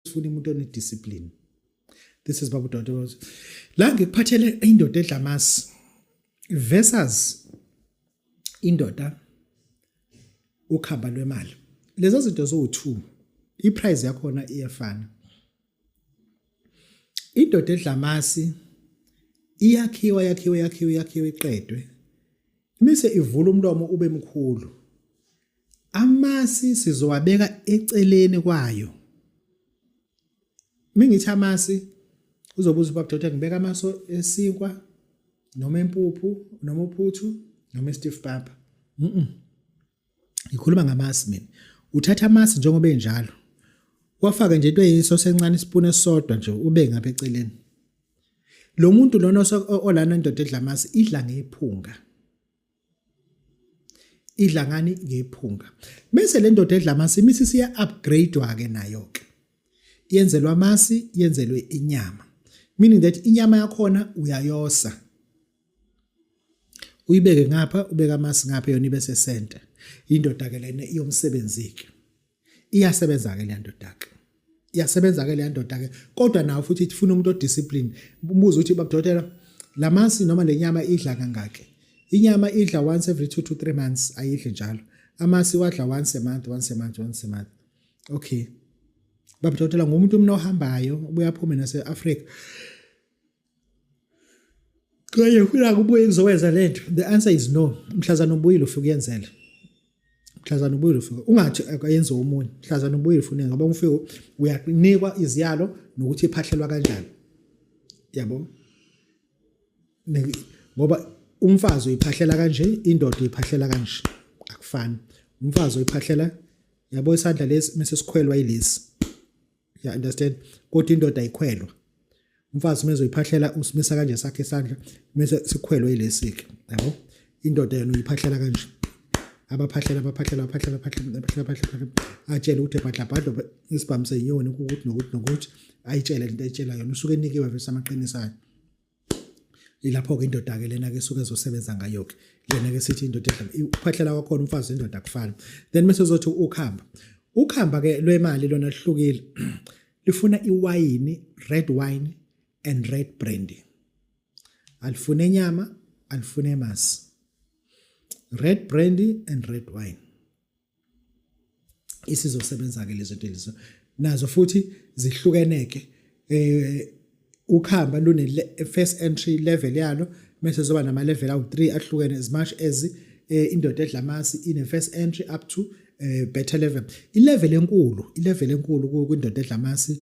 sifuna umuntu onediscipline. This is Babu Dodos. La ngikuphathele indoda edla amasi versus indoda ukhamba lwemali. Lezo zinto zo2 iprice yakhona iyafana. Indoda edla amasi iyakhiwa iqedwe. Mise ivula umlomo ube mkhulu. Amasi sizowabeka eceleni kwayo. Mingithi amasi uzobuza uBaba Dotha ngibeka amaso esinkwa noma empuphu noma uphuthu noma stiff papa. Ngikhuluma ngamasi mina. Uthatha amasi njengoba enjalo. Wafaka nje into eyiso encane isipune esodwa nje ube ngapha eceleni. Lo muntu lona olana indoda edla amasi idla ngephunga. Idla ngani ngephunga. Bese le ndoda edla amasi imisi siya upgradewa ke nayo ke. Yenzelwa amasi, yenzelwe inyama. Meaning that inyama yakhona uyayosa. Uyibeke ngapha, ubeka amasi ngapha yona ibe sesenta. Indoda ke lena iyomsebenziki. Iyasebenza ke le ndoda ke. Iyasebenza ke le ndoda ke. Kodwa nawo futhi ifuna umuntu odiscipline. Umbuzo uthi Baba Dotha lamasi noma lenyama idla kangaki? Inyama idla once every 2 to 3 months ayidle njalo. Amasi wadla once a month. Okay. Baba Dotha ngumuntu umna ohambayo ubuya phuma nase-Africa. Kwaye ufuna ukubuye kuzowenza lento. The answer is no. Mhlazana ubuyile ufika uyenzela. Mhlazana ubuyile ufika. Ungathi akayenze umunye. Mhlazana ubuyile ufuna ngoba ufika uyanikwa iziyalo nokuthi iphahlelwa kanjani. Yabo? Ngoba umfazi uyiphahlela kanje, indoda uyiphahlela kanje. Akufani. Umfazi uyiphahlela yabo isandla lesi mase sikhwelwa yilesi. You understand? Kodwa indoda ayikhwelwa. Umfazi mase uyiphahlela usimisa kanje sakhe isandla mase sikhwelwa yilesike. Yabo? Indoda yena uyiphahlela kanje. Abaphahlela atshela ukuthi ebhadla isibhamu senyoni ukuthi nokuthi ayitshele into ayitshela yona usuke enikiwe vese amaqiniso ayo. Ilapho ke indoda ke lena ke suke ezosebenza ngayo ke. Lena ke sithi indoda uphahlela kwakhona umfazi indoda akufana. Then mase uzothi ukhamba. Ukhamba ke lwemali lona lihlukile. Lifuna iwayini, red wine and red brandy. Alifune inyama, alifune amasi. Red brandy and red wine. Isizosebenza ke lezo zinto. Nazo futhi zihlukeneke. Ukhamba lune first entry level yalo mase zoba nama level awu3 ahlukene as much as indoda edla amasi ine first entry up to better level. Ilevel enkulu kwindoda edla amasi